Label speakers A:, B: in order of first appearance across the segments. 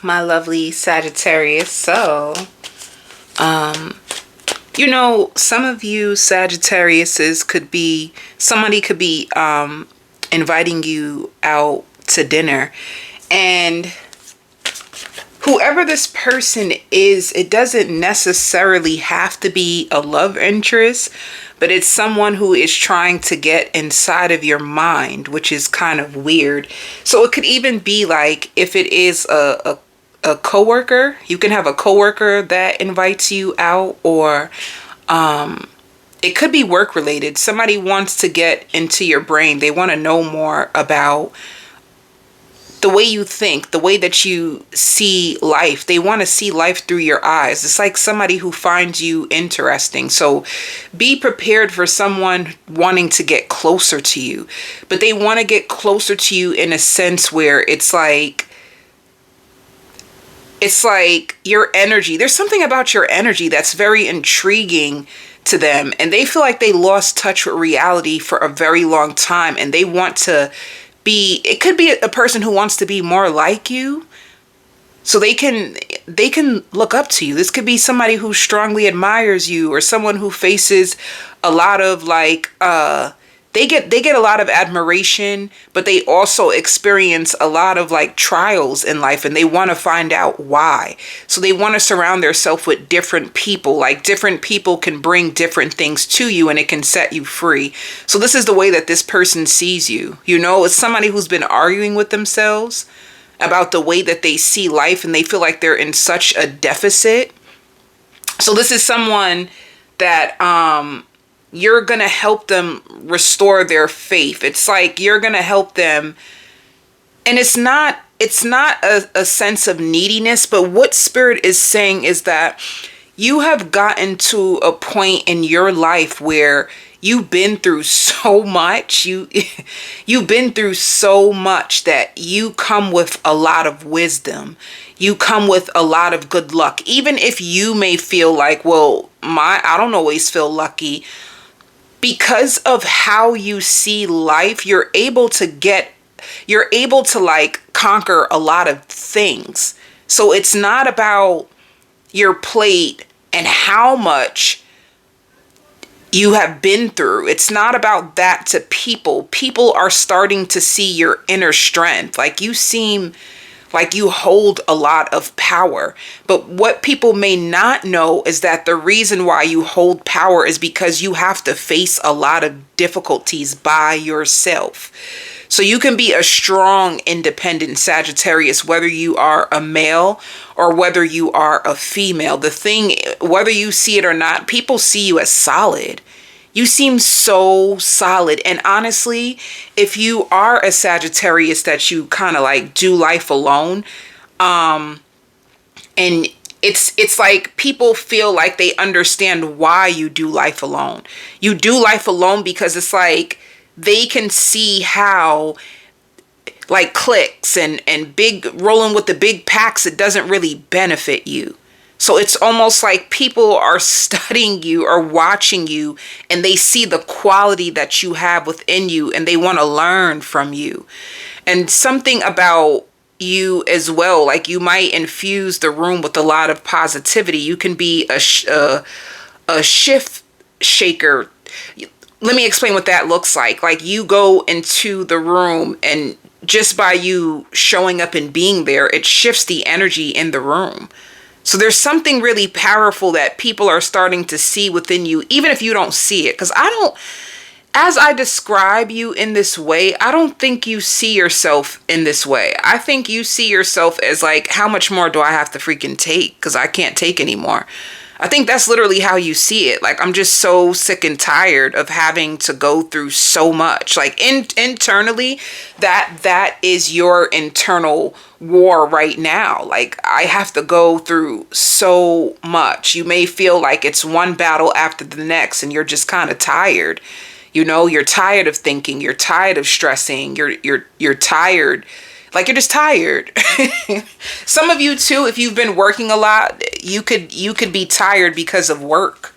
A: my lovely Sagittarius. So, some of you Sagittariuses could be, somebody could be inviting you out to dinner. And whoever this person is, it doesn't necessarily have to be a love interest, but it's someone who is trying to get inside of your mind, which is kind of weird. So it could even be like, if it is a coworker, you can have a coworker that invites you out, or it could be work related. Somebody wants to get into your brain. They want to know more about the way you think, the way that you see life. They want to see life through your eyes. It's like somebody who finds you interesting. So be prepared for someone wanting to get closer to you. But they want to get closer to you in a sense where it's like your energy. There's something about your energy that's very intriguing to them. And they feel like they lost touch with reality for a very long time. And they want to it could be a person who wants to be more like you, so they can look up to you. This could be somebody who strongly admires you, or someone who faces a lot of they get a lot of admiration, but they also experience a lot of trials in life, and they want to find out why. So they want to surround themselves with different people. Like, different people can bring different things to you, and it can set you free. So this is the way that this person sees you. It's somebody who's been arguing with themselves about the way that they see life, and they feel like they're in such a deficit. So this is someone that you're going to help them restore their faith. It's like you're going to help them. And it's not a sense of neediness, but what Spirit is saying is that you have gotten to a point in your life where you've been through so much. You've been through so much that you come with a lot of wisdom. You come with a lot of good luck. Even if you may feel like, well, I don't always feel lucky. Because of how you see life, you're able to conquer a lot of things. So it's not about your plate and how much you have been through. It's not about that to people. People are starting to see your inner strength. Like, you seem like you hold a lot of power. But what people may not know is that the reason why you hold power is because you have to face a lot of difficulties by yourself. So you can be a strong, independent Sagittarius, whether you are a male or whether you are a female. The thing, whether you see it or not, people see you as solid. You seem so solid. And honestly, if you are a Sagittarius that you kind of do life alone, and it's like people feel like they understand why you do life alone. You do life alone because it's like they can see how cliques and big rolling with the big packs, it doesn't really benefit you. So it's almost like people are studying you or watching you, and they see the quality that you have within you, and they want to learn from you. And something about you as well, like you might infuse the room with a lot of positivity. You can be a shift shaker. Let me explain what that looks like. Like, you go into the room, and just by you showing up and being there, it shifts the energy in the room. So there's something really powerful that people are starting to see within you, even if you don't see it. Because as I describe you in this way, I don't think you see yourself in this way. I think you see yourself as how much more do I have to freaking take? Because I can't take anymore. I think that's literally how you see it. I'm just so sick and tired of having to go through so much. Internally, that is your internal war right now. I have to go through so much. You may feel like it's one battle after the next, and you're just kind of tired. You're tired of thinking. You're tired of stressing. You're tired. You're just tired. Some of you too, if you've been working a lot, you could be tired because of work.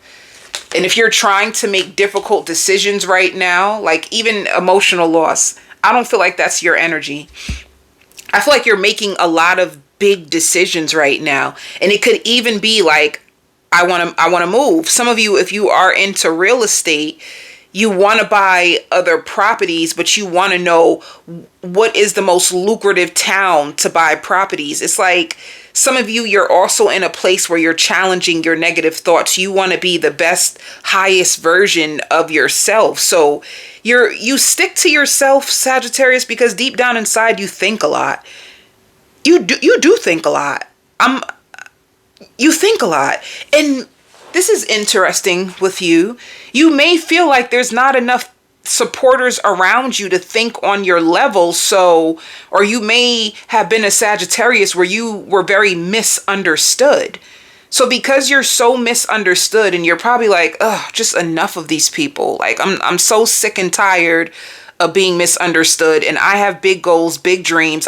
A: And if you're trying to make difficult decisions right now, even emotional loss, I don't feel like that's your energy. I feel like you're making a lot of big decisions right now. And it could even be like, I want to move. Some of you, if you are into real estate, you want to buy other properties, but you want to know what is the most lucrative town to buy properties. It's like some of you, you're also in a place where you're challenging your negative thoughts. You want to be the best, highest version of yourself. So you stick to yourself, Sagittarius, because deep down inside you think a lot. You do think a lot. You think a lot. And this is interesting with you. You may feel like there's not enough supporters around you to think on your level. So, or you may have been a Sagittarius where you were very misunderstood. So because you're so misunderstood and you're probably like, oh, just enough of these people. Like I'm so sick and tired of being misunderstood, and I have big goals, big dreams.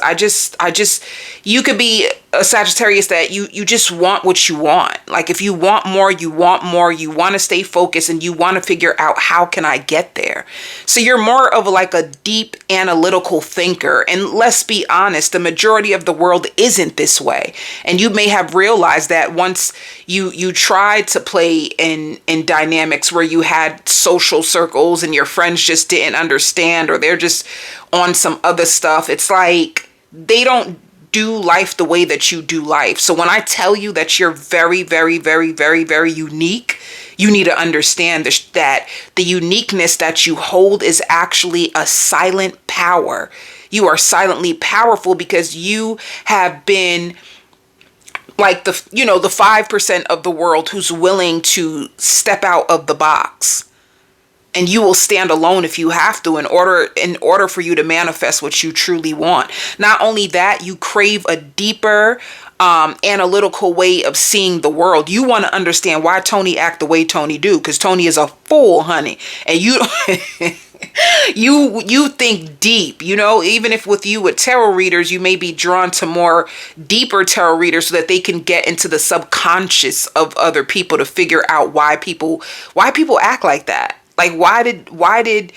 A: You could be a Sagittarius that you just want what you want. Like if you want more, you want more, you want to stay focused, and you want to figure out how can I get there. So you're more of like a deep analytical thinker. And let's be honest, the majority of the world isn't this way. And you may have realized that once you tried to play in dynamics where you had social circles and your friends just didn't understand, or they're just on some other stuff. It's like they don't do life the way that you do life. So when I tell you that you're very, very, very, very, very unique, you need to understand that the uniqueness that you hold is actually a silent power. You are silently powerful because you have been like the 5% of the world who's willing to step out of the box. And you will stand alone if you have to in order for you to manifest what you truly want. Not only that, you crave a deeper analytical way of seeing the world. You want to understand why Tony act the way Tony do, because Tony is a fool, honey. And you you think deep, even if with tarot readers, you may be drawn to more deeper tarot readers so that they can get into the subconscious of other people to figure out why people act like that. Like, why did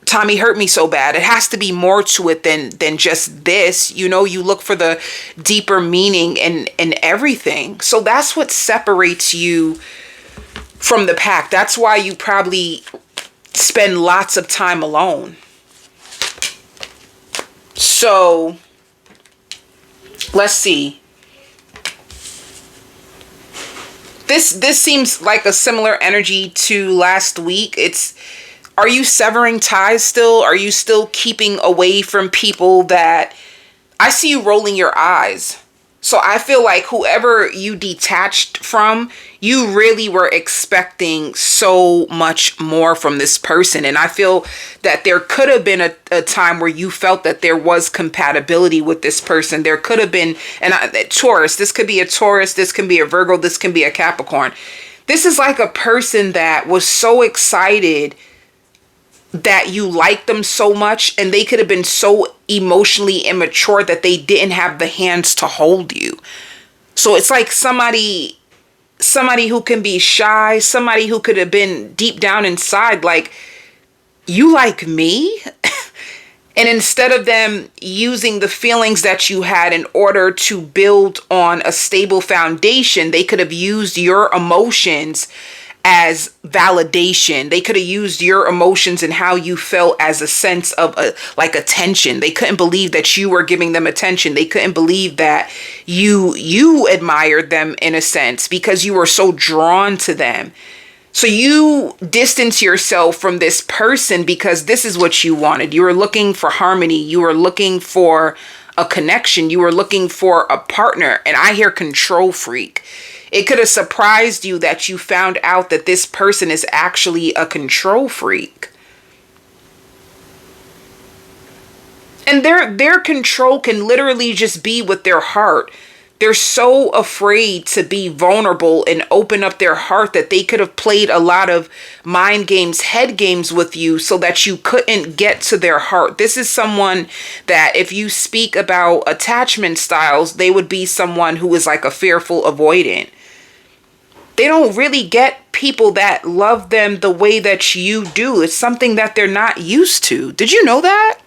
A: Tommy hurt me so bad? It has to be more to it than just this. You look for the deeper meaning in everything. So that's what separates you from the pack. That's why you probably spend lots of time alone. So let's see. This seems like a similar energy to last week. Are you severing ties still? Are you still keeping away from people that I see you rolling your eyes? So I feel like whoever you detached from, you really were expecting so much more from this person. And I feel that there could have been a time where you felt that there was compatibility with this person. There could have been Taurus. This could be a Taurus. This can be a Virgo. This can be a Capricorn. This is like a person that was so excited that you liked them so much, and they could have been so emotionally immature that they didn't have the hands to hold you. So it's like somebody who can be shy, somebody who could have been deep down inside like, you like me? And instead of them using the feelings that you had in order to build on a stable foundation, they could have used your emotions as validation. They could have used your emotions and how you felt as a sense of attention. They couldn't believe that you were giving them attention. They couldn't believe that you admired them in a sense because you were so drawn to them. So you distance yourself from this person because this is what you wanted. You were looking for harmony. You were looking for a connection. You were looking for a partner. And I hear control freak. It could have surprised you that you found out that this person is actually a control freak. And their control can literally just be with their heart. They're so afraid to be vulnerable and open up their heart that they could have played a lot of mind games, head games with you so that you couldn't get to their heart. This is someone that if you speak about attachment styles, they would be someone who is like a fearful avoidant. They don't really get people that love them the way that you do. It's something that they're not used to. Did you know that?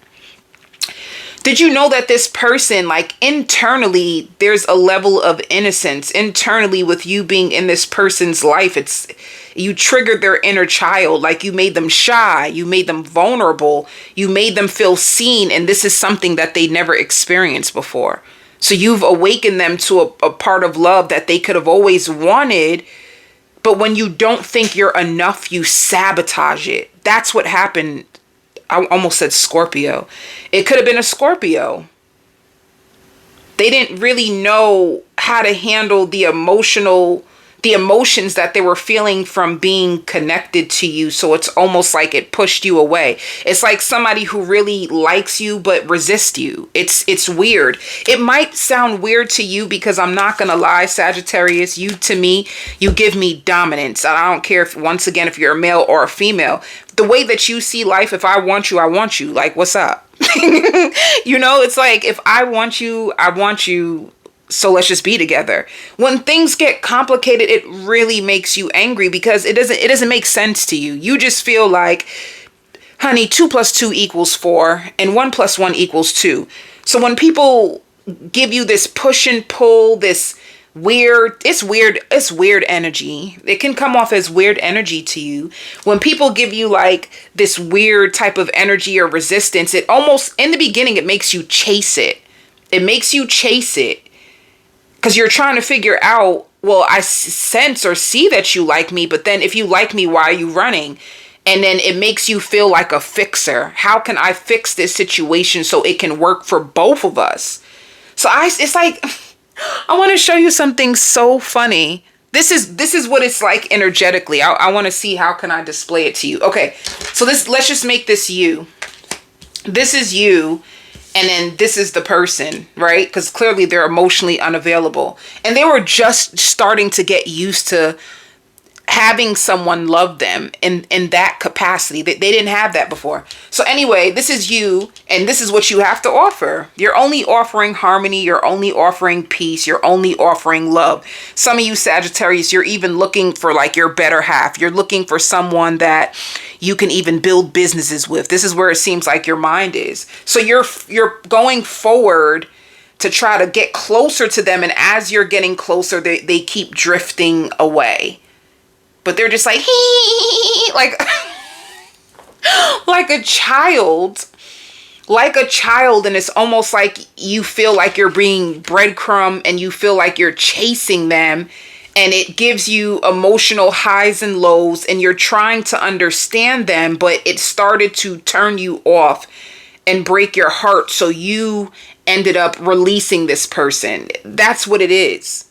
A: Did you know that this person, like internally, there's a level of innocence internally with you being in this person's life? It's, you triggered their inner child, like you made them shy, you made them vulnerable, you made them feel seen, and this is something that they never experienced before. So you've awakened them to a part of love that they could have always wanted, but when you don't think you're enough, you sabotage it. That's what happened. I almost said Scorpio. It could have been a Scorpio. They didn't really know how to handle the emotions that they were feeling from being connected to you. So it's almost like it pushed you away. It's like somebody who really likes you but resists you. It's weird. It might sound weird to you because I'm not going to lie, Sagittarius, to me, you give me dominance. I don't care if, once again, if you're a male or a female. The way that you see life, if I want you, I want you. Like, what's up? It's like, if I want you, I want you. So let's just be together. When things get complicated, it really makes you angry because it doesn't make sense to you. You just feel like, honey, 2 + 2 = 4 and 1 + 1 = 2. So when people give you this push and pull, this it's weird energy. It can come off as weird energy to you. When people give you like this weird type of energy or resistance, it almost, in the beginning, it makes you chase it. It makes you chase it. Because you're trying to figure out, well, I sense or see that you like me, but then if you like me, why are you running? And then it makes you feel like a fixer. How can I fix this situation so it can work for both of us? So it's like, I want to show you something so funny. This is what it's like energetically. I want to see, how can I display it to you? Okay, so let's just make this you. This is you. And then this is the person, right? Because clearly they're emotionally unavailable. And they were just starting to get used to having someone love them in that capacity. They didn't have that before. So anyway, this is you, and this is what you have to offer. You're only offering harmony. You're only offering peace. You're only offering love. Some of you Sagittarius, you're even looking for like your better half. You're looking for someone that you can even build businesses with. This is where it seems like your mind is. So you're going forward to try to get closer to them, and as you're getting closer, they keep drifting away. But they're just like, like a child, and it's almost like you feel like you're being breadcrumb and you feel like you're chasing them, and it gives you emotional highs and lows, and you're trying to understand them, but it started to turn you off and break your heart. So you ended up releasing this person. That's what it is.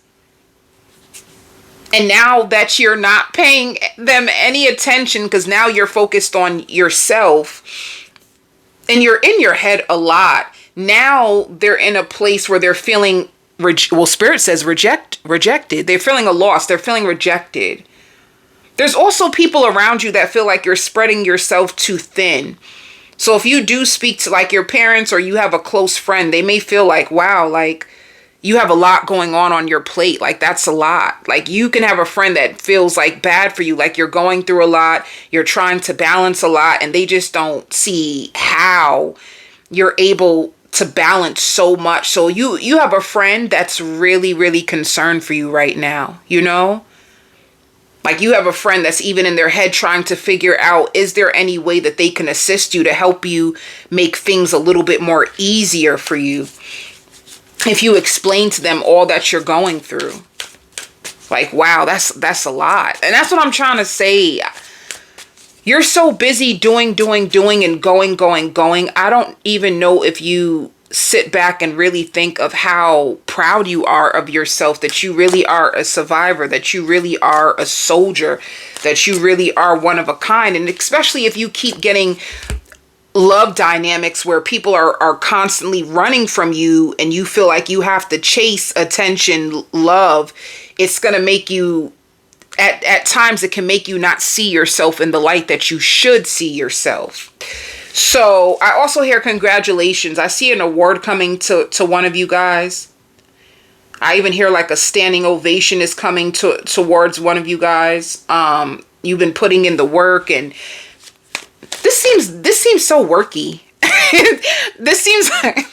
A: And now that you're not paying them any attention, because now you're focused on yourself and you're in your head a lot. Now they're in a place where they're feeling, Spirit says rejected. They're feeling a loss. They're feeling rejected. There's also people around you that feel like you're spreading yourself too thin. So if you do speak to like your parents or you have a close friend, they may feel like, wow, like, you have a lot going on your plate. Like, that's a lot. Like, you can have a friend that feels like bad for you. Like, you're going through a lot. You're trying to balance a lot. And they just don't see how you're able to balance so much. So you have a friend that's really, really concerned for you right now. Like, you have a friend that's even in their head trying to figure out, is there any way that they can assist you to help you make things a little bit more easier for you? If you explain to them all that you're going through. Like, wow, that's a lot. And that's what I'm trying to say. You're so busy doing and going. I don't even know if you sit back and really think of how proud you are of yourself, that you really are a survivor, that you really are a soldier, that you really are one of a kind. And especially if you keep getting love dynamics where people are constantly running from you and you feel like you have to chase attention, love, it's going to make you, at times it can make you not see yourself in the light that you should see yourself. So I also hear congratulations. I see an award coming to one of you guys. I even hear like a standing ovation is coming towards one of you guys. You've been putting in the work, and this seems so worky. This seems like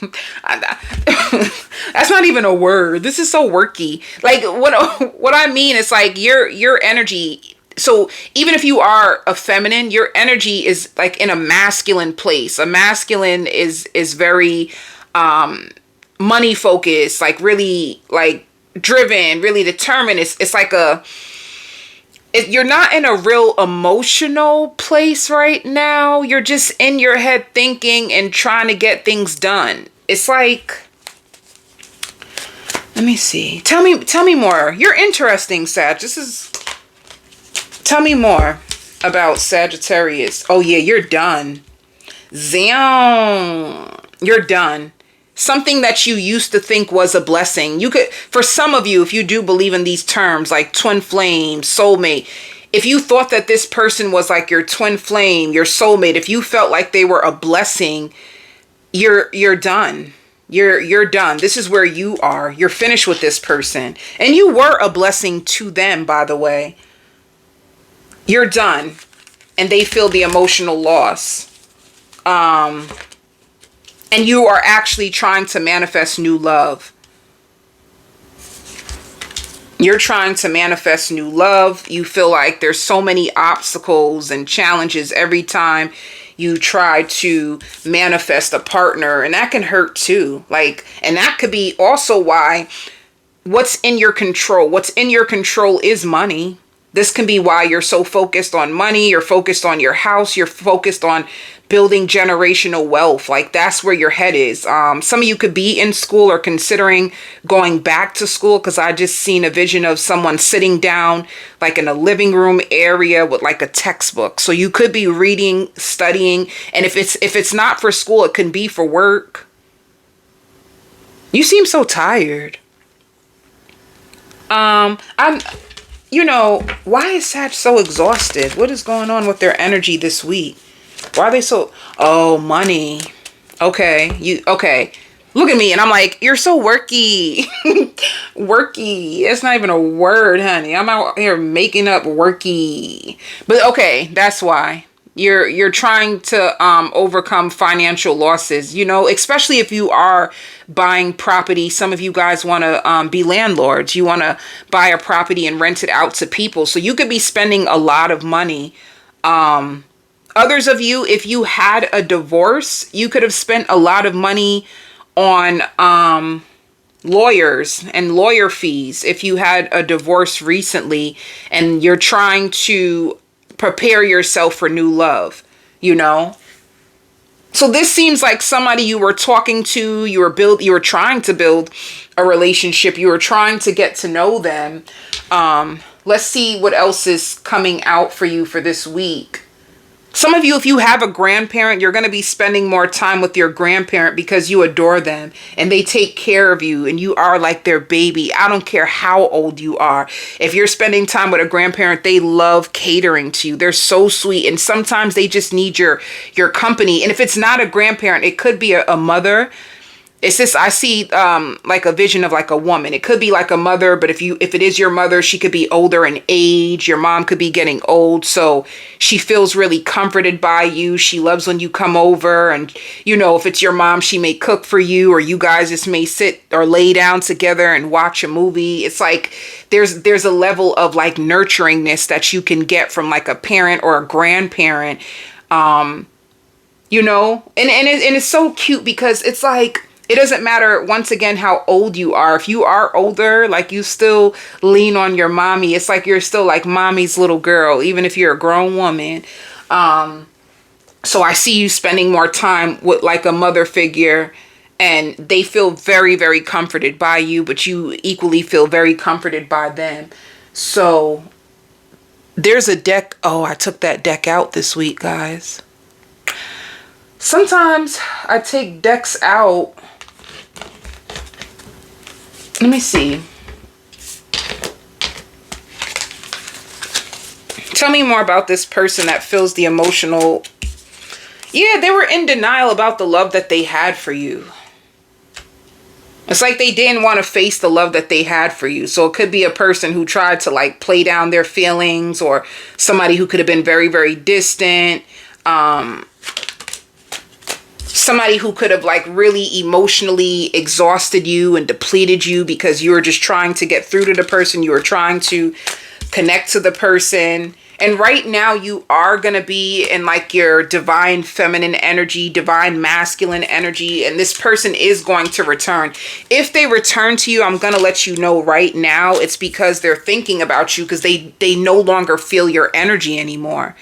A: that's not even a word. This is so worky. Like what I mean is like your energy. So even if you are a feminine, your energy is like in a masculine place. A masculine is very money focused, like really like driven, really determined. It's like you're not in a real emotional place right now. You're just in your head thinking and trying to get things done. It's like, let me see. Tell me more. You're interesting, Sag. Tell me more about Sagittarius. Oh yeah, you're done. Zion. You're done. Something that you used to think was a blessing. You could, for some of you, if you do believe in these terms like twin flame, soulmate, if you thought that this person was like your twin flame, your soulmate, if you felt like they were a blessing, you're done. You're done. This is where you are. You're finished with this person. And you were a blessing to them, by the way. You're done. And they feel the emotional loss. And you are actually trying to manifest new love. You're trying to manifest new love. You feel like there's so many obstacles and challenges every time you try to manifest a partner. And that can hurt too. Like, and that could be also why what's in your control. What's in your control is money. This can be why you're so focused on money. You're focused on your house. You're focused on building generational wealth. Like that's where your head is. Some of you could be in school or considering going back to school, because I just seen a vision of someone sitting down like in a living room area with like a textbook. So you could be reading, studying, and if it's not for school, it can be for work. You seem so tired. Why is Sag so exhausted? What is going on with their energy this week? Why are they so... Oh, money. Okay. Okay. Look at me. And I'm like, you're so worky. Worky. It's not even a word, honey. I'm out here making up worky. But okay, that's why. You're trying to overcome financial losses, especially if you are buying property. Some of you guys want to be landlords. You want to buy a property and rent it out to people. So you could be spending a lot of money. Others of you, if you had a divorce, you could have spent a lot of money on lawyers and lawyer fees. If you had a divorce recently and you're trying to prepare yourself for new love, So this seems like somebody you were talking to, you were trying to build a relationship, you were trying to get to know them. Let's see what else is coming out for you for this week. Some of you, if you have a grandparent, you're going to be spending more time with your grandparent because you adore them and they take care of you and you are like their baby. I don't care how old you are. If you're spending time with a grandparent, they love catering to you. They're so sweet. And sometimes they just need your company. And if it's not a grandparent, it could be a mother. It's just, I see like a vision of like a woman. It could be like a mother, but if it is your mother, she could be older in age. Your mom could be getting old. So she feels really comforted by you. She loves when you come over. And, if it's your mom, she may cook for you, or you guys just may sit or lay down together and watch a movie. It's like there's a level of like nurturingness that you can get from like a parent or a grandparent, and it's so cute because it's like, it doesn't matter, once again, how old you are. If you are older, like you still lean on your mommy. It's like you're still like mommy's little girl, even if you're a grown woman. So I see you spending more time with like a mother figure, and they feel very, very comforted by you, but you equally feel very comforted by them. So there's a deck. Oh, I took that deck out this week, guys. Sometimes I take decks out. Let me see. Tell me more about this person that feels the emotional. Yeah, they were in denial about the love that they had for you. It's like they didn't want to face the love that they had for you. So it could be a person who tried to like play down their feelings, or somebody who could have been very, very distant. somebody who could have like really emotionally exhausted you and depleted you because you were just trying to get through to the person. You were trying to connect to the person. And right now you are going to be in like your divine feminine energy, divine masculine energy. And this person is going to return. If they return to you, I'm going to let you know right now, it's because they're thinking about you because they no longer feel your energy anymore.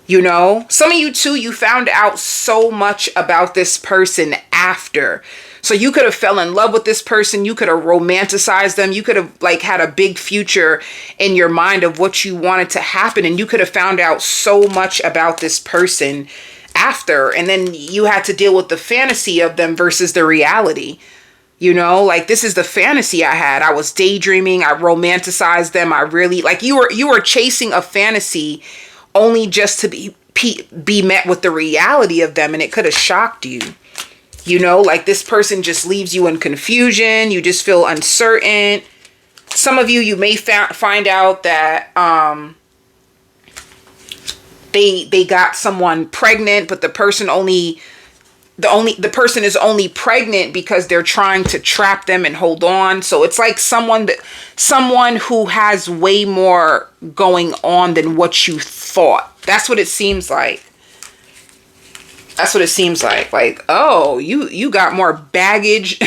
A: You know, some of you too, you found out so much about this person after. So you could have fell in love with this person. You could have romanticized them. You could have like had a big future in your mind of what you wanted to happen. And you could have found out so much about this person after. And then you had to deal with the fantasy of them versus the reality. You know, like this is the fantasy I had. I was daydreaming. I romanticized them. I really like you were chasing a fantasy only just to be met with the reality of them. And it could have shocked you. You know, like this person just leaves you in confusion. You just feel uncertain. Some of you may find out that they got someone pregnant, but the person is only pregnant because they're trying to trap them and hold on. So it's like someone who has way more going on than what you thought. That's what it seems like. That's what it seems like. Like, oh, you got more baggage.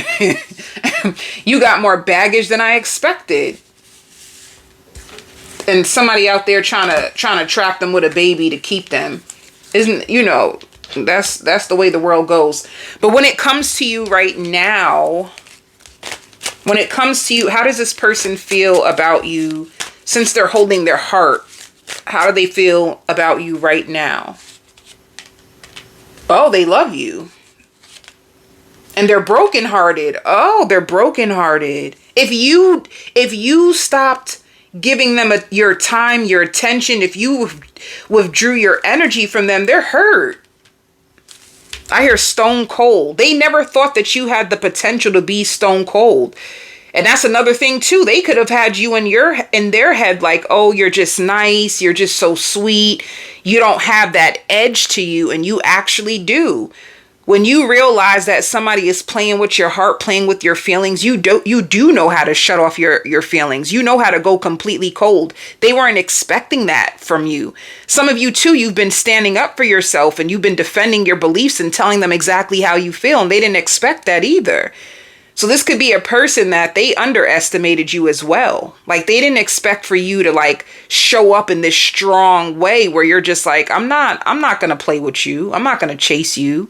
A: You got more baggage than I expected. And somebody out there trying to trap them with a baby to keep them. Isn't, you know, that's the way the world goes. But when it comes to you right now, how does this person feel about you since they're holding their heart? How do they feel about you right now? Oh, they love you. And they're brokenhearted. Oh, they're brokenhearted. If you stopped giving them your time, your attention, if you withdrew your energy from them, they're hurt. I hear stone cold. They never thought that you had the potential to be stone cold. And that's another thing too. They could have had you in their head like, oh, you're just nice. You're just so sweet. You don't have that edge to you. And you actually do. When you realize that somebody is playing with your heart, playing with your feelings, you do know how to shut off your feelings. You know how to go completely cold. They weren't expecting that from you. Some of you too, you've been standing up for yourself and you've been defending your beliefs and telling them exactly how you feel. And they didn't expect that either. So this could be a person that they underestimated you as well. Like they didn't expect for you to like show up in this strong way where you're just like, I'm not going to play with you. I'm not going to chase you.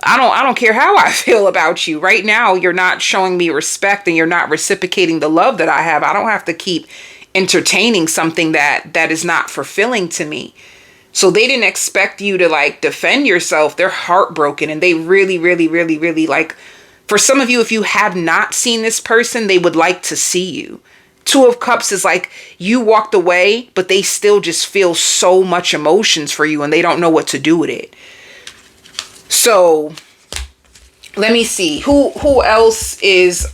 A: I don't care how I feel about you. Right now, you're not showing me respect and you're not reciprocating the love that I have. I don't have to keep entertaining something that is not fulfilling to me. So they didn't expect you to like defend yourself. They're heartbroken and they really, really, really, really like. For some of you, if you have not seen this person, they would like to see you. Two of Cups is like you walked away, but they still just feel so much emotions for you and they don't know what to do with it. So let me see. Who else is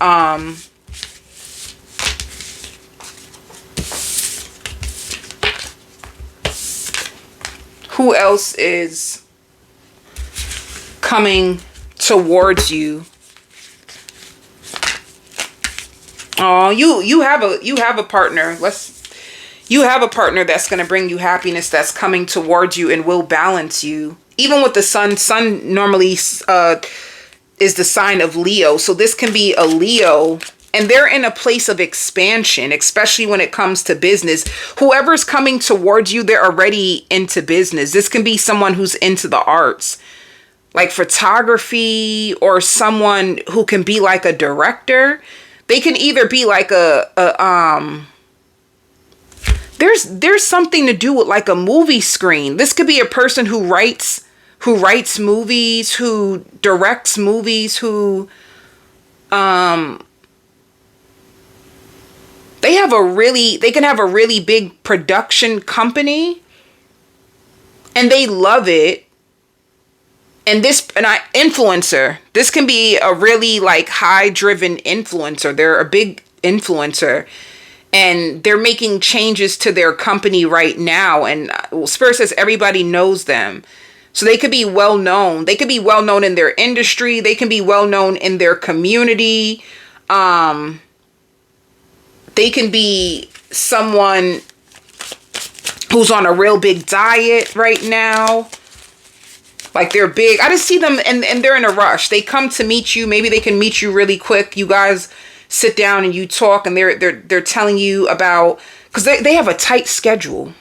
A: coming towards you? Oh, you have a partner. You have a partner that's going to bring you happiness, that's coming towards you and will balance you. Even with the sun normally is the sign of Leo. So this can be a Leo and they're in a place of expansion, especially when it comes to business. Whoever's coming towards you, they're already into business. This can be someone who's into the arts, like photography, or someone who can be like a director. They can either be like there's something to do with like a movie screen. This could be a person who writes movies, who directs movies, who they can have a really big production company and they love it. And influencer, this can be a really like high driven influencer. They're a big influencer and they're making changes to their company right now. And Spirit says everybody knows them. So they could be well known. They could be well known in their industry. They can be well known in their community. They can be someone who's on a real big diet right now. Like they're big. I just see them and they're in a rush. They come to meet you. Maybe they can meet you really quick. You guys sit down and you talk and they're telling you about, because they have a tight schedule.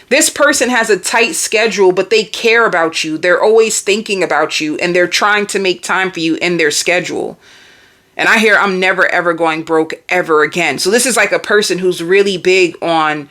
A: This person has a tight schedule, but they care about you. They're always thinking about you and they're trying to make time for you in their schedule. And I hear, I'm never, ever going broke ever again. So this is like a person who's really big on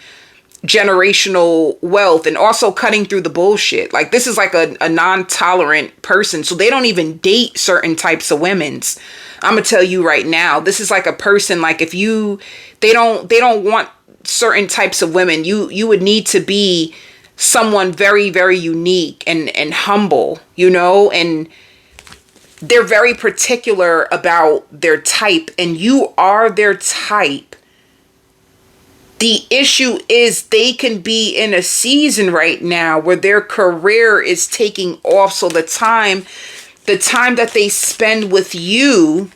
A: generational wealth and also cutting through the bullshit. Like this is like a non-tolerant person. So they don't even date certain types of women's. I'm going to tell you right now, this is like a person, like if they don't want certain types of women, you would need to be someone very, very unique and humble, you know, and they're very particular about their type, and you are their type. The issue is they can be in a season right now where their career is taking off. So the time that they spend with you,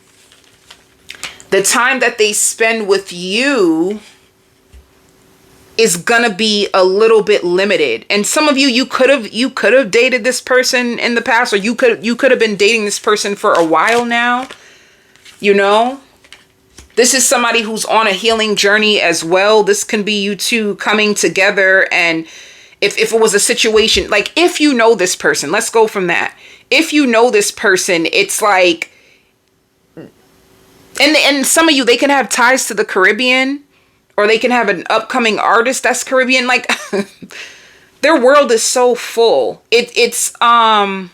A: is gonna be a little bit limited. And some of you could have dated this person in the past, or you could have been dating this person for a while now. You know, this is somebody who's on a healing journey as well. This can be you two coming together. And if it was a situation, like if you know this person, let's go from that. If you know this person, it's like, and some of you, they can have ties to the Caribbean, or they can have an upcoming artist that's Caribbean. Like their world is so full. It's a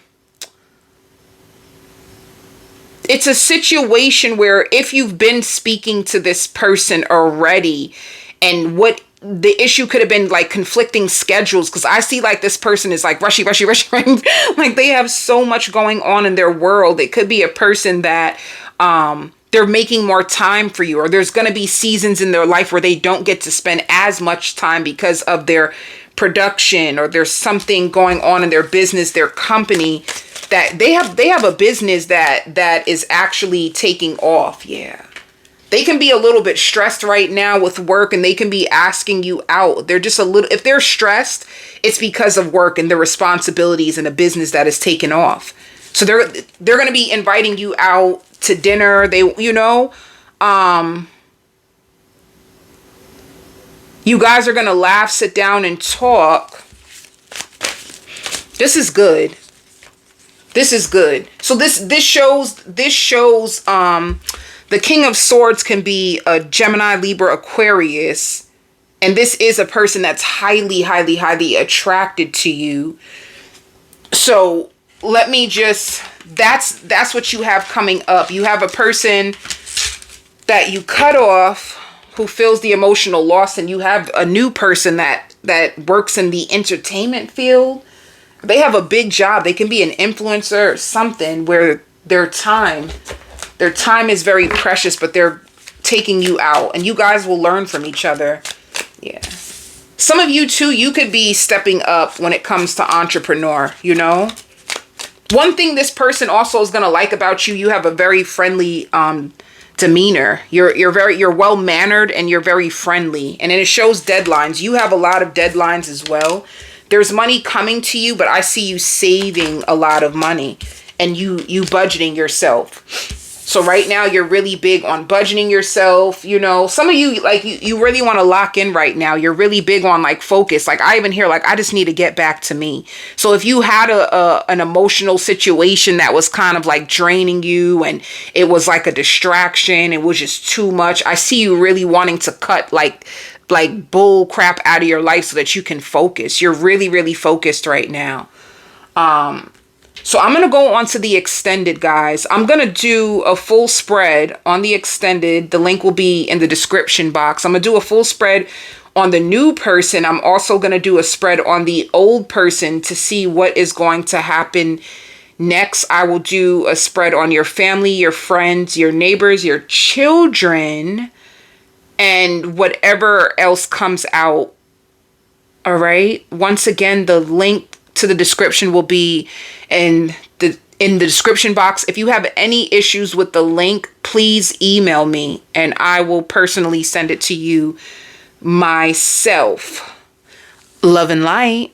A: situation where if you've been speaking to this person already, and what the issue could have been like conflicting schedules, because I see like this person is like rushy. Like they have so much going on in their world. It could be a person that they're making more time for you, or there's going to be seasons in their life where they don't get to spend as much time because of their production, or there's something going on in their business, their company, that they have a business that is actually taking off. Yeah. They can be a little bit stressed right now with work, and they can be asking you out. They're just a little, if they're stressed, it's because of work and the responsibilities and a business that is taken off. So they're going to be inviting you out to dinner. They, you know, you guys are going to laugh, sit down and talk. This is good. This is good. So this shows the King of Swords can be a Gemini, Libra, Aquarius, and this is a person that's highly, highly, highly attracted to you. So let me just, that's what you have coming up. You have a person that you cut off who feels the emotional loss, and you have a new person that works in the entertainment field. They have a big job. They can be an influencer or something where their time is very precious, but they're taking you out, and you guys will learn from each other. Yeah. Some of you too, you could be stepping up when it comes to entrepreneur, you know? One thing this person also is going to like about you, you have a very friendly demeanor. You're well-mannered, and you're very friendly. And it shows deadlines. You have a lot of deadlines as well. There's money coming to you, but I see you saving a lot of money, and you budgeting yourself. So right now you're really big on budgeting yourself. You know, some of you, like you really want to lock in right now. You're really big on like focus. Like I even hear like, I just need to get back to me. So if you had an emotional situation that was kind of like draining you, and it was like a distraction, it was just too much, I see you really wanting to cut like bull crap out of your life so that you can focus. You're really, really focused right now. So I'm going to go on to the extended, guys. I'm going to do a full spread on the extended. The link will be in the description box. I'm going to do a full spread on the new person. I'm also going to do a spread on the old person to see what is going to happen next. I will do a spread on your family, your friends, your neighbors, your children, and whatever else comes out. All right. Once again, the link to the description will be in the description box. If you have any issues with the link, please email me and I will personally send it to you myself. Love and light.